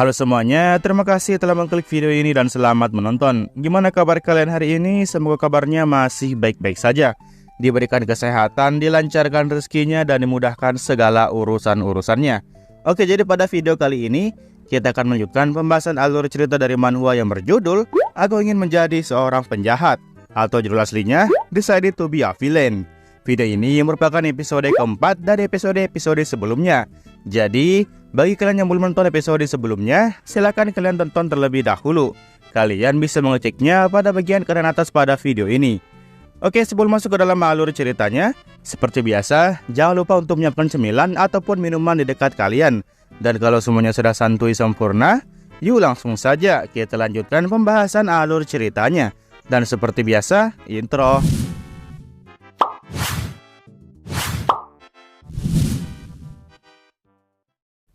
Halo semuanya, terima kasih telah mengklik video ini dan selamat menonton. Gimana kabar kalian hari ini? Semoga kabarnya masih baik-baik saja. Diberikan kesehatan, dilancarkan rezekinya, dan dimudahkan segala urusan-urusannya. Oke, jadi pada video kali ini kita akan melanjutkan pembahasan alur cerita dari manhwa yang berjudul Aku Ingin Menjadi Seorang Penjahat, atau judul aslinya Decided to Be a Villain. Video ini merupakan episode keempat dari episode-episode sebelumnya. Jadi, bagi kalian yang belum menonton episode sebelumnya, silakan kalian tonton terlebih dahulu. Kalian bisa mengeceknya pada bagian kanan atas pada video ini. Oke, sebelum masuk ke dalam alur ceritanya, seperti biasa, jangan lupa untuk menyiapkan cemilan ataupun minuman di dekat kalian. Dan kalau semuanya sudah santuy sempurna, yuk langsung saja kita lanjutkan pembahasan alur ceritanya. Dan seperti biasa, intro.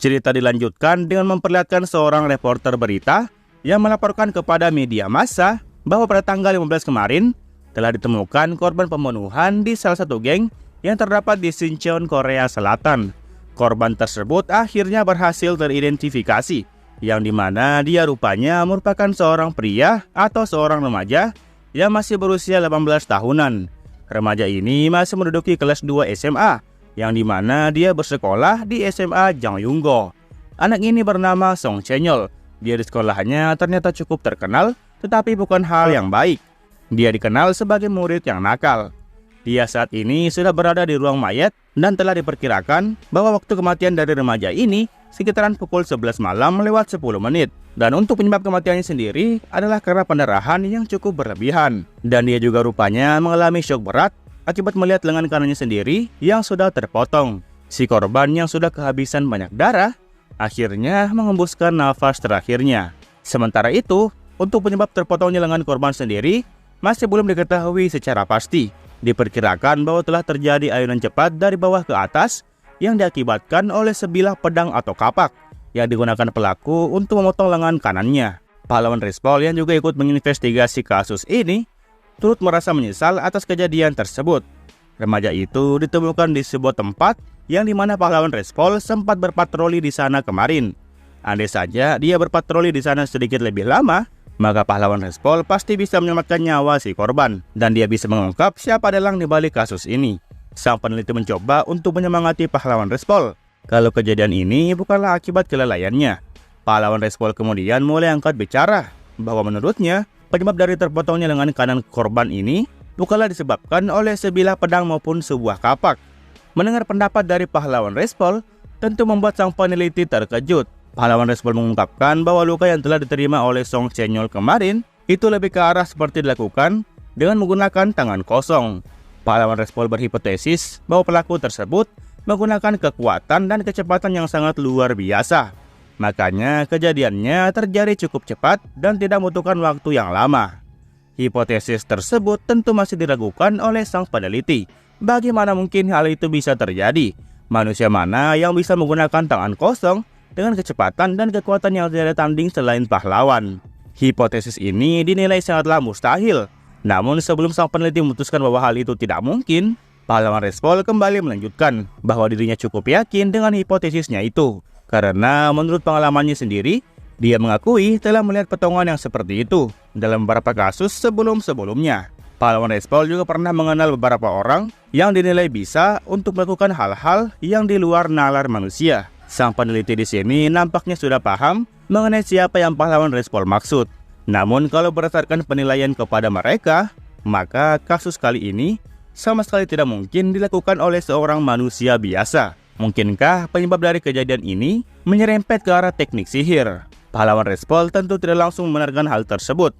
Cerita dilanjutkan dengan memperlihatkan seorang reporter berita yang melaporkan kepada media massa bahwa pada tanggal 15 kemarin telah ditemukan korban pembunuhan di salah satu geng yang terdapat di Sincheon, Korea Selatan. Korban tersebut akhirnya berhasil teridentifikasi, yang dimana dia rupanya merupakan seorang pria atau seorang remaja yang masih berusia 18 tahunan. Remaja ini masih menduduki kelas 2 SMA, yang dimana dia bersekolah di SMA Jangyunggo. Anak ini bernama Song Chenyol. Dia di sekolahnya ternyata cukup terkenal, tetapi bukan hal yang baik. Dia dikenal sebagai murid yang nakal. Dia saat ini sudah berada di ruang mayat dan telah diperkirakan bahwa waktu kematian dari remaja ini sekitaran pukul 11 malam lewat 10 menit. Dan untuk penyebab kematiannya sendiri adalah karena pendarahan yang cukup berlebihan. Dan dia juga rupanya mengalami syok berat akibat melihat lengan kanannya sendiri yang sudah terpotong. Si korban yang sudah kehabisan banyak darah akhirnya mengembuskan nafas terakhirnya. Sementara itu, untuk penyebab terpotongnya lengan korban sendiri masih belum diketahui secara pasti. Diperkirakan bahwa telah terjadi ayunan cepat dari bawah ke atas yang diakibatkan oleh sebilah pedang atau kapak yang digunakan pelaku untuk memotong lengan kanannya. Pahlawan Respol yang juga ikut menginvestigasi kasus ini turut merasa menyesal atas kejadian tersebut. Remaja itu ditemukan di sebuah tempat yang dimana pahlawan Respol sempat berpatroli di sana kemarin. Andai saja dia berpatroli di sana sedikit lebih lama, maka pahlawan Respol pasti bisa menyelamatkan nyawa si korban, dan dia bisa mengungkap siapa dalang di balik kasus ini. Sang peneliti mencoba untuk menyemangati pahlawan Respol kalau kejadian ini bukanlah akibat kelalaiannya. Pahlawan Respol kemudian mulai angkat bicara bahwa menurutnya penyebab dari terpotongnya lengan kanan korban ini bukanlah disebabkan oleh sebilah pedang maupun sebuah kapak. Mendengar pendapat dari pahlawan Respol tentu membuat sang peneliti terkejut. Pahlawan Respol mengungkapkan bahwa luka yang telah diterima oleh Song Chenyol kemarin itu lebih ke arah seperti dilakukan dengan menggunakan tangan kosong. Pahlawan Respol berhipotesis bahwa pelaku tersebut menggunakan kekuatan dan kecepatan yang sangat luar biasa. Makanya kejadiannya terjadi cukup cepat dan tidak membutuhkan waktu yang lama. Hipotesis tersebut tentu masih diragukan oleh sang peneliti. Bagaimana mungkin hal itu bisa terjadi? Manusia mana yang bisa menggunakan tangan kosong dengan kecepatan dan kekuatan yang tidak ada tanding selain pahlawan? Hipotesis ini dinilai sangatlah mustahil. Namun sebelum sang peneliti memutuskan bahwa hal itu tidak mungkin, pahlawan Respol kembali melanjutkan bahwa dirinya cukup yakin dengan hipotesisnya itu. Karena menurut pengalamannya sendiri, dia mengakui telah melihat potongan yang seperti itu dalam beberapa kasus sebelum-sebelumnya. Pahlawan Respol juga pernah mengenal beberapa orang yang dinilai bisa untuk melakukan hal-hal yang di luar nalar manusia. Sang peneliti di sini nampaknya sudah paham mengenai siapa yang pahlawan Respol maksud. Namun kalau berdasarkan penilaian kepada mereka, maka kasus kali ini sama sekali tidak mungkin dilakukan oleh seorang manusia biasa. Mungkinkah penyebab dari kejadian ini menyerempet ke arah teknik sihir? Pahlawan Respol tentu tidak langsung membenarkan hal tersebut.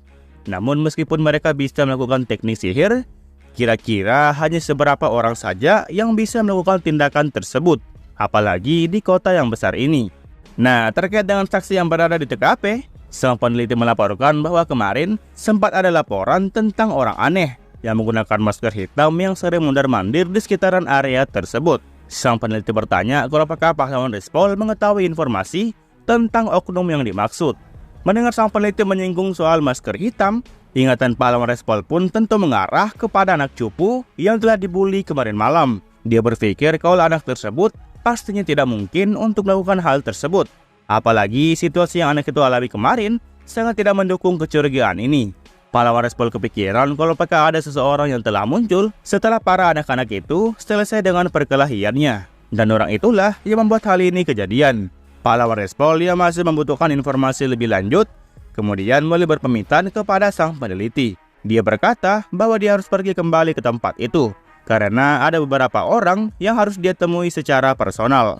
Namun meskipun mereka bisa melakukan teknik sihir, kira-kira hanya seberapa orang saja yang bisa melakukan tindakan tersebut, apalagi di kota yang besar ini. Nah, terkait dengan saksi yang berada di TKP, sang peneliti melaporkan bahwa kemarin sempat ada laporan tentang orang aneh yang menggunakan masker hitam yang sering mondar-mandir di sekitaran area tersebut. Sang peneliti bertanya apakah pahlawan Respol mengetahui informasi tentang oknum yang dimaksud. Mendengar sang peneliti menyinggung soal masker hitam, ingatan pahlawan Respol pun tentu mengarah kepada anak cupu yang telah dibully kemarin malam. Dia berpikir kalau anak tersebut pastinya tidak mungkin untuk melakukan hal tersebut. Apalagi situasi yang anak itu alami kemarin sangat tidak mendukung kecurigaan ini. Pahlawan Respol kepikiran kalau apakah ada seseorang yang telah muncul setelah para anak-anak itu selesai dengan perkelahiannya. Dan orang itulah yang membuat hal ini kejadian. Pahlawan Respol yang masih membutuhkan informasi lebih lanjut, kemudian mulai berpamitan kepada sang peneliti. Dia berkata bahwa dia harus pergi kembali ke tempat itu, karena ada beberapa orang yang harus dia temui secara personal.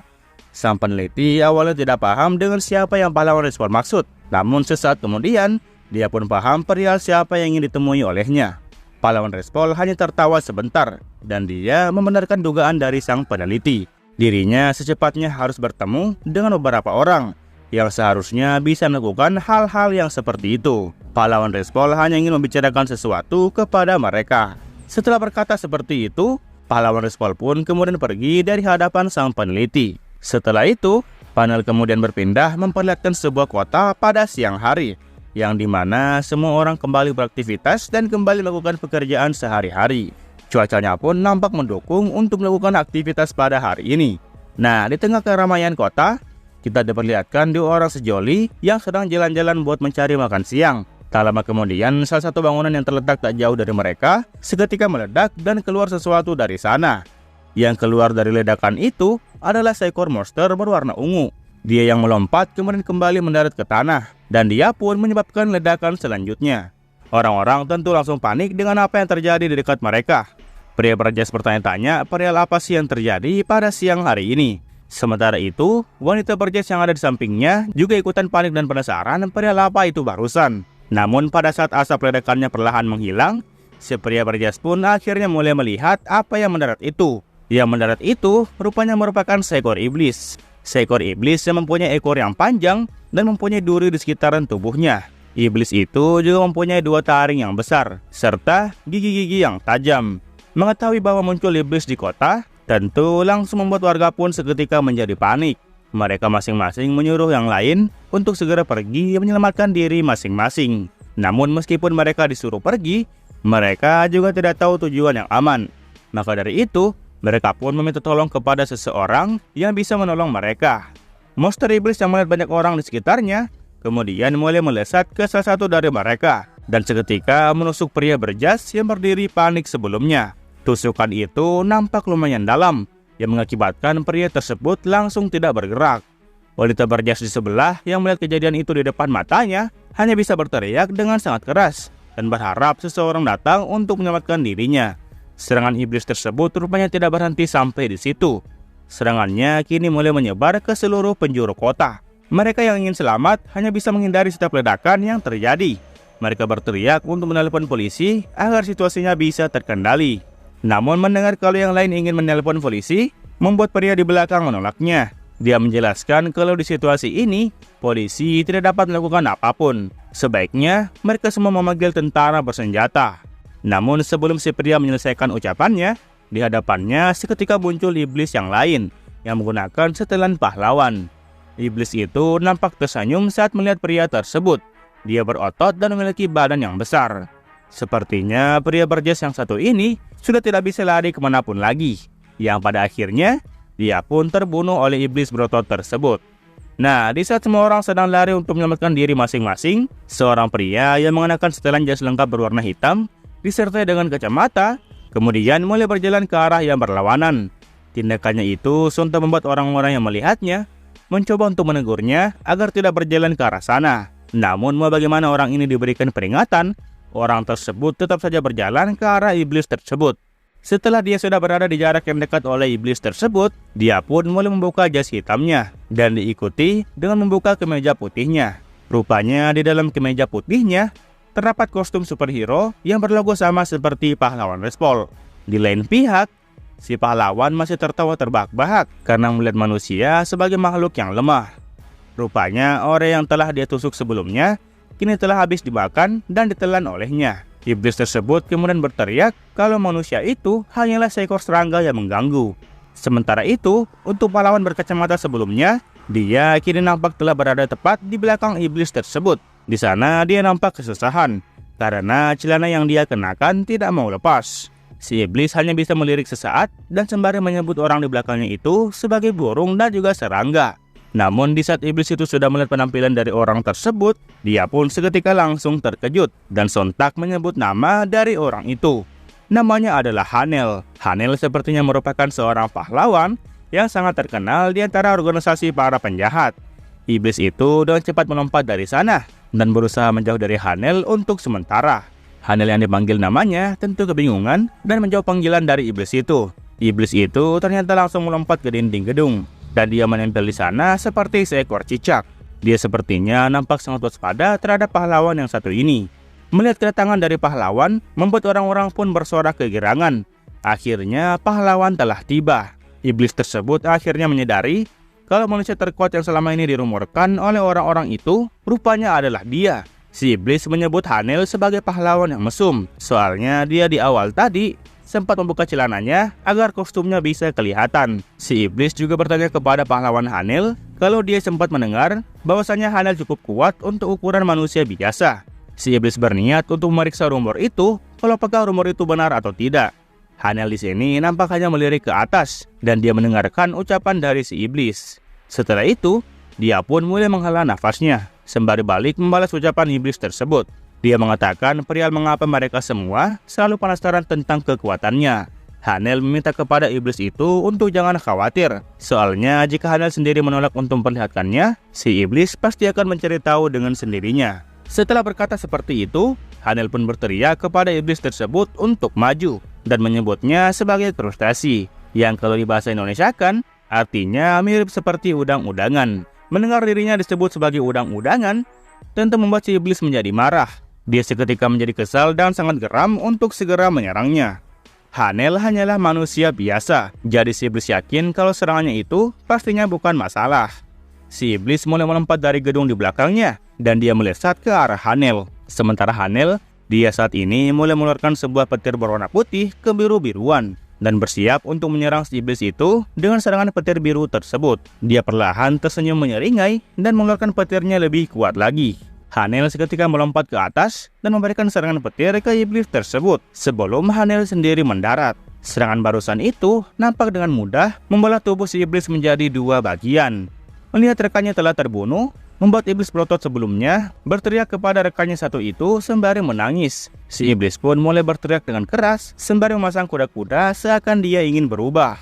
Sang peneliti awalnya tidak paham dengan siapa yang pahlawan Respol maksud. Namun sesaat kemudian, dia pun paham perihal siapa yang ingin ditemui olehnya. Pahlawan Respol hanya tertawa sebentar, dan dia membenarkan dugaan dari sang peneliti. Dirinya secepatnya harus bertemu dengan beberapa orang yang seharusnya bisa melakukan hal-hal yang seperti itu. Pahlawan Respol hanya ingin membicarakan sesuatu kepada mereka. Setelah berkata seperti itu, pahlawan Respol pun kemudian pergi dari hadapan sang peneliti. Setelah itu, panel kemudian berpindah memperlihatkan sebuah kota pada siang hari, yang dimana semua orang kembali beraktivitas dan kembali melakukan pekerjaan sehari-hari. Cuacanya pun nampak mendukung untuk melakukan aktivitas pada hari ini. Nah, di tengah keramaian kota, kita diperlihatkan dua orang sejoli yang sedang jalan-jalan buat mencari makan siang. Tak lama kemudian, salah satu bangunan yang terletak tak jauh dari mereka seketika meledak dan keluar sesuatu dari sana. Yang keluar dari ledakan itu adalah seekor monster berwarna ungu. Dia yang melompat kemudian kembali mendarat ke tanah, dan dia pun menyebabkan ledakan selanjutnya. Orang-orang tentu langsung panik dengan apa yang terjadi di dekat mereka. Pria berjas bertanya-tanya perihal apa sih yang terjadi pada siang hari ini. Sementara itu, wanita berjas yang ada di sampingnya juga ikutan panik dan penasaran perihal apa itu barusan. Namun pada saat asap ledakannya perlahan menghilang, si pria berjas pun akhirnya mulai melihat apa yang mendarat itu. Yang mendarat itu rupanya merupakan seekor iblis. Seekor iblis yang mempunyai ekor yang panjang dan mempunyai duri di sekitaran tubuhnya. Iblis itu juga mempunyai dua taring yang besar, serta gigi-gigi yang tajam. Mengetahui bahwa muncul iblis di kota, tentu langsung membuat warga pun seketika menjadi panik. Mereka masing-masing menyuruh yang lain untuk segera pergi menyelamatkan diri masing-masing. Namun meskipun mereka disuruh pergi, mereka juga tidak tahu tujuan yang aman. Maka dari itu, mereka pun meminta tolong kepada seseorang yang bisa menolong mereka. Monster iblis yang melihat banyak orang di sekitarnya, kemudian mulai melesat ke salah satu dari mereka, dan seketika menusuk pria berjas yang berdiri panik sebelumnya. Tusukan itu nampak lumayan dalam, yang mengakibatkan pria tersebut langsung tidak bergerak. Wanita berjas di sebelah yang melihat kejadian itu di depan matanya hanya bisa berteriak dengan sangat keras dan berharap seseorang datang untuk menyelamatkan dirinya. Serangan iblis tersebut rupanya tidak berhenti sampai di situ. Serangannya kini mulai menyebar ke seluruh penjuru kota. Mereka yang ingin selamat hanya bisa menghindari setiap ledakan yang terjadi. Mereka berteriak untuk menelpon polisi agar situasinya bisa terkendali. Namun mendengar kalau yang lain ingin menelpon polisi, membuat pria di belakang menolaknya. Dia menjelaskan kalau di situasi ini, polisi tidak dapat melakukan apapun. Sebaiknya mereka semua memanggil tentara bersenjata. Namun sebelum si pria menyelesaikan ucapannya, di hadapannya seketika muncul iblis yang lain yang menggunakan setelan pahlawan. Iblis itu nampak tersenyum saat melihat pria tersebut. Dia berotot dan memiliki badan yang besar. Sepertinya pria berjas yang satu ini sudah tidak bisa lari kemanapun lagi, yang pada akhirnya dia pun terbunuh oleh iblis berotot tersebut. Nah, di saat semua orang sedang lari untuk menyelamatkan diri masing-masing, seorang pria yang mengenakan setelan jas lengkap berwarna hitam disertai dengan kacamata kemudian mulai berjalan ke arah yang berlawanan. Tindakannya itu sontak membuat orang-orang yang melihatnya mencoba untuk menegurnya agar tidak berjalan ke arah sana. Namun mau bagaimana orang ini diberikan peringatan, orang tersebut tetap saja berjalan ke arah iblis tersebut. Setelah dia sudah berada di jarak yang dekat oleh iblis tersebut, dia pun mulai membuka jas hitamnya dan diikuti dengan membuka kemeja putihnya. Rupanya di dalam kemeja putihnya terdapat kostum superhero yang berlogo sama seperti pahlawan Respol. Di lain pihak, si pahlawan masih tertawa terbahak-bahak karena melihat manusia sebagai makhluk yang lemah. Rupanya orang yang telah dia tusuk sebelumnya kini telah habis dimakan dan ditelan olehnya. Iblis tersebut kemudian berteriak kalau manusia itu hanyalah seekor serangga yang mengganggu. Sementara itu, untuk pahlawan berkacamata sebelumnya, dia kini nampak telah berada tepat di belakang iblis tersebut. Di sana dia nampak kesusahan karena celana yang dia kenakan tidak mau lepas. Si iblis hanya bisa melirik sesaat dan sembari menyebut orang di belakangnya itu sebagai burung dan juga serangga. Namun di saat iblis itu sudah melihat penampilan dari orang tersebut, dia pun seketika langsung terkejut dan sontak menyebut nama dari orang itu. Namanya adalah Hanel. Hanel sepertinya merupakan seorang pahlawan yang sangat terkenal di antara organisasi para penjahat. Iblis itu dengan cepat melompat dari sana dan berusaha menjauh dari Hanel untuk sementara. Hanel yang dipanggil namanya tentu kebingungan dan menjawab panggilan dari iblis itu. Iblis itu ternyata langsung melompat ke dinding gedung dan dia menempel di sana seperti seekor cicak. Dia sepertinya nampak sangat waspada terhadap pahlawan yang satu ini. Melihat kedatangan dari pahlawan, membuat orang-orang pun bersorak kegirangan. Akhirnya pahlawan telah tiba. Iblis tersebut akhirnya menyadari kalau manusia terkuat yang selama ini dirumorkan oleh orang-orang itu rupanya adalah dia. Si iblis menyebut Hanel sebagai pahlawan yang mesum. Soalnya dia di awal tadi sempat membuka celananya agar kostumnya bisa kelihatan. Si iblis juga bertanya kepada pahlawan Hanel kalau dia sempat mendengar bahwasanya Hanel cukup kuat untuk ukuran manusia biasa. Si iblis berniat untuk memeriksa rumor itu kalau apakah rumor itu benar atau tidak. Hanel di sini nampak hanya melirik ke atas dan dia mendengarkan ucapan dari si iblis. Setelah itu, dia pun mulai menghela nafasnya sembari balik membalas ucapan iblis tersebut. Dia mengatakan perihal mengapa mereka semua selalu penasaran tentang kekuatannya. Hanel meminta kepada iblis itu untuk jangan khawatir. Soalnya jika Hanel sendiri menolak untuk memperlihatkannya, si iblis pasti akan mencari tahu dengan sendirinya. Setelah berkata seperti itu, Hanel pun berteriak kepada iblis tersebut untuk maju dan menyebutnya sebagai frustasi, yang kalau di bahasa Indonesia kan artinya mirip seperti udang-udangan. Mendengar dirinya disebut sebagai udang-udangan tentu membuat si iblis menjadi marah. Dia seketika menjadi kesal dan sangat geram untuk segera menyerangnya. Hanel hanyalah manusia biasa, jadi si iblis yakin kalau serangannya itu pastinya bukan masalah. Si iblis mulai melompat dari gedung di belakangnya dan dia melesat ke arah Hanel. Sementara Hanel, dia saat ini mulai mengeluarkan sebuah petir berwarna putih kebiru-biruan dan bersiap untuk menyerang si iblis itu dengan serangan petir biru tersebut. Dia perlahan tersenyum menyeringai dan mengeluarkan petirnya lebih kuat lagi. Hanel seketika melompat ke atas dan memberikan serangan petir ke iblis tersebut sebelum Hanel sendiri mendarat. Serangan barusan itu nampak dengan mudah membelah tubuh si iblis menjadi dua bagian. Melihat rekannya telah terbunuh, membuat iblis berotot sebelumnya berteriak kepada rekannya satu itu sembari menangis. Si iblis pun mulai berteriak dengan keras sembari memasang kuda-kuda seakan dia ingin berubah.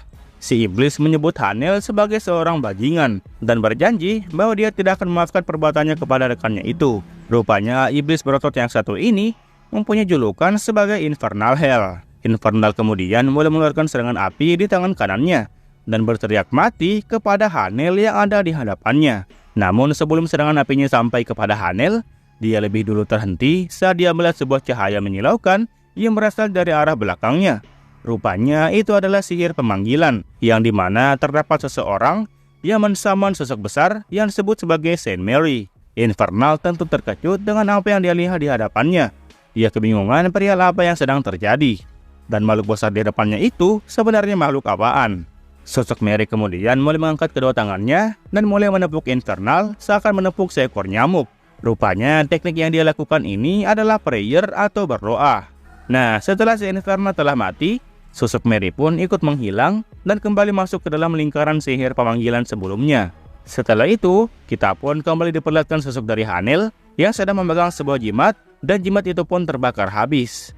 Si iblis menyebut Hanel sebagai seorang bajingan dan berjanji bahwa dia tidak akan memaafkan perbuatannya kepada rekannya itu. Rupanya iblis berotot yang satu ini mempunyai julukan sebagai Infernal Hell. Infernal kemudian mulai mengeluarkan serangan api di tangan kanannya dan berteriak mati kepada Hanel yang ada di hadapannya. Namun sebelum serangan apinya sampai kepada Hanel, dia lebih dulu terhenti saat dia melihat sebuah cahaya menyilaukan yang berasal dari arah belakangnya. Rupanya itu adalah sihir pemanggilan, yang dimana terdapat seseorang yang mensummon sosok besar yang disebut sebagai Saint Mary. Infernal tentu terkejut dengan apa yang dia lihat di hadapannya. Dia kebingungan perihal apa yang sedang terjadi. Dan makhluk besar di hadapannya itu sebenarnya makhluk apaan? Sosok Mary kemudian mulai mengangkat kedua tangannya dan mulai menepuk Infernal seakan menepuk seekor nyamuk. Rupanya teknik yang dia lakukan ini adalah prayer atau berdoa. Nah, setelah si Infernal telah mati, sosok Mary pun ikut menghilang dan kembali masuk ke dalam lingkaran sihir pemanggilan sebelumnya. Setelah itu, kita pun kembali diperlihatkan sosok dari Hanel yang sedang memegang sebuah jimat dan jimat itu pun terbakar habis.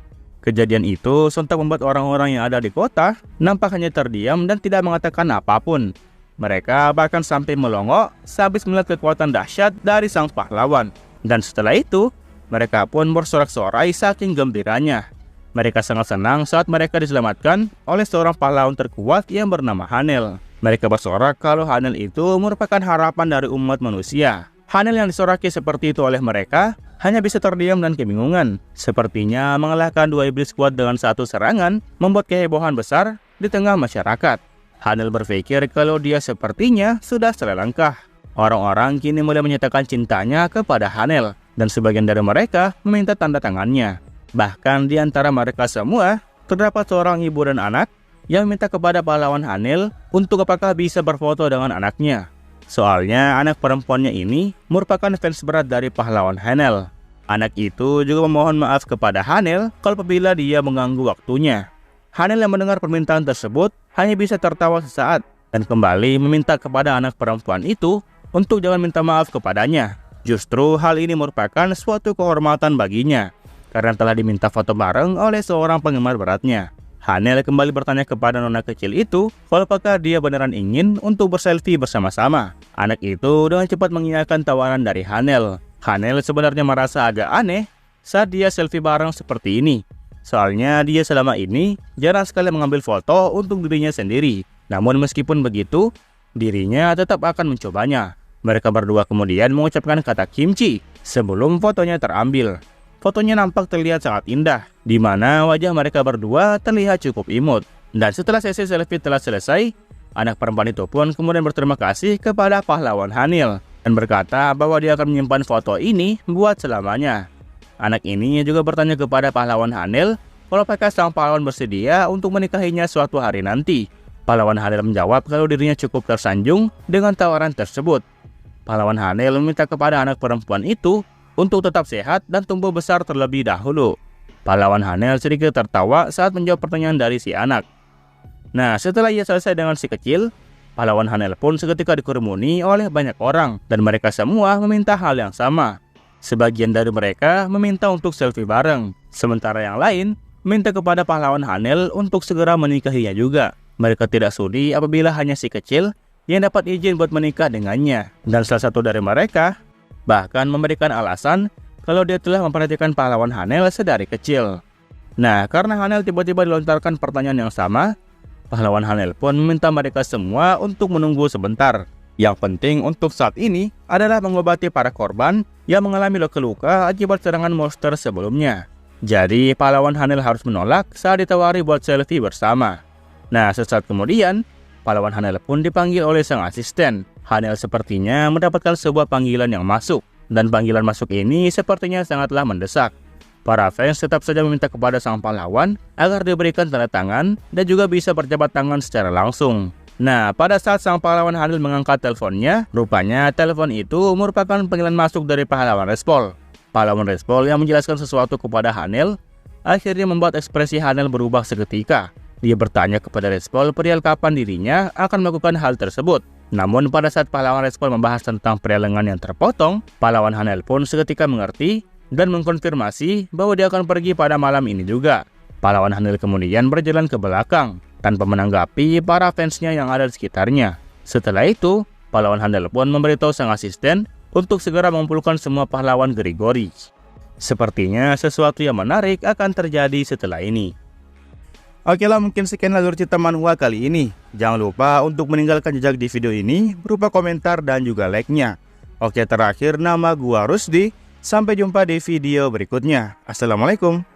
Kejadian itu sontak membuat orang-orang yang ada di kota nampak hanya terdiam dan tidak mengatakan apapun. Mereka bahkan sampai melongo sehabis melihat kekuatan dahsyat dari sang pahlawan. Dan setelah itu, mereka pun bersorak-sorai saking gembiranya. Mereka sangat senang saat mereka diselamatkan oleh seorang pahlawan terkuat yang bernama Hanel. Mereka bersorak kalau Hanel itu merupakan harapan dari umat manusia. Hanel yang disoraki seperti itu oleh mereka hanya bisa terdiam dan kebingungan. Sepertinya mengalahkan dua iblis kuat dengan satu serangan membuat kehebohan besar di tengah masyarakat. Hanel berpikir kalau dia sepertinya sudah selangkah. Orang-orang kini mulai menyatakan cintanya kepada Hanel dan sebagian dari mereka meminta tanda tangannya. Bahkan di antara mereka semua, terdapat seorang ibu dan anak yang meminta kepada pahlawan Hanel untuk apakah bisa berfoto dengan anaknya. Soalnya anak perempuannya ini merupakan fans berat dari pahlawan Hanel. Anak itu juga memohon maaf kepada Hanel kalau apabila dia mengganggu waktunya. Hanel yang mendengar permintaan tersebut hanya bisa tertawa sesaat dan kembali meminta kepada anak perempuan itu untuk jangan minta maaf kepadanya. Justru hal ini merupakan suatu kehormatan baginya, karena telah diminta foto bareng oleh seorang penggemar beratnya. Hanel kembali bertanya kepada nona kecil itu, kalau apakah dia beneran ingin untuk berselfie bersama-sama. Anak itu dengan cepat mengiyakan tawaran dari Hanel. Hanel sebenarnya merasa agak aneh saat dia selfie bareng seperti ini. Soalnya dia selama ini jarang sekali mengambil foto untuk dirinya sendiri. Namun meskipun begitu, dirinya tetap akan mencobanya. Mereka berdua kemudian mengucapkan kata kimchi sebelum fotonya terambil. Fotonya nampak terlihat sangat indah, di mana wajah mereka berdua terlihat cukup imut. Dan setelah sesi selfie telah selesai, anak perempuan itu pun kemudian berterima kasih kepada pahlawan Hanel dan berkata bahwa dia akan menyimpan foto ini buat selamanya. Anak ini juga bertanya kepada pahlawan Hanel kalau apakah sang pahlawan bersedia untuk menikahinya suatu hari nanti. Pahlawan Hanel menjawab kalau dirinya cukup tersanjung dengan tawaran tersebut. Pahlawan Hanel meminta kepada anak perempuan itu untuk tetap sehat dan tumbuh besar terlebih dahulu. Pahlawan Hanel sedikit tertawa saat menjawab pertanyaan dari si anak. Nah, setelah ia selesai dengan si kecil, pahlawan Hanel pun seketika dikerumuni oleh banyak orang dan mereka semua meminta hal yang sama. Sebagian dari mereka meminta untuk selfie bareng, sementara yang lain meminta kepada pahlawan Hanel untuk segera menikahinya juga. Mereka tidak sudi apabila hanya si kecil yang dapat izin buat menikah dengannya. Dan salah satu dari mereka bahkan memberikan alasan kalau dia telah memperhatikan pahlawan Hanel sedari kecil. Nah, karena Hanel tiba-tiba dilontarkan pertanyaan yang sama, pahlawan Hanel pun meminta mereka semua untuk menunggu sebentar. Yang penting untuk saat ini adalah mengobati para korban yang mengalami luka-luka akibat serangan monster sebelumnya. Jadi, pahlawan Hanel harus menolak saat ditawari buat selfie bersama. Nah, sesaat kemudian, pahlawan Hanel pun dipanggil oleh sang asisten. Hanel sepertinya mendapatkan sebuah panggilan yang masuk, dan panggilan masuk ini sepertinya sangatlah mendesak. Para fans tetap saja meminta kepada sang pahlawan agar diberikan tanda tangan dan juga bisa berjabat tangan secara langsung. Nah, pada saat sang pahlawan Hanel mengangkat teleponnya, rupanya telepon itu merupakan panggilan masuk dari pahlawan Respol. Pahlawan Respol yang menjelaskan sesuatu kepada Hanel, akhirnya membuat ekspresi Hanel berubah seketika. Dia bertanya kepada Respol perihal kapan dirinya akan melakukan hal tersebut. Namun pada saat pahlawan Respol membahas tentang pria lengan yang terpotong, pahlawan Hanel pun seketika mengerti dan mengkonfirmasi bahwa dia akan pergi pada malam ini juga. Pahlawan Hanel kemudian berjalan ke belakang tanpa menanggapi para fansnya yang ada di sekitarnya. Setelah itu, pahlawan Hanel pun memberitahu sang asisten untuk segera mengumpulkan semua pahlawan Grigori. Sepertinya sesuatu yang menarik akan terjadi setelah ini. Oke lah, mungkin sekian alur cerita manhwa kali ini. Jangan lupa untuk meninggalkan jejak di video ini berupa komentar dan juga like-nya. Oke, terakhir nama gua Rusdi. Sampai jumpa di video berikutnya. Assalamualaikum.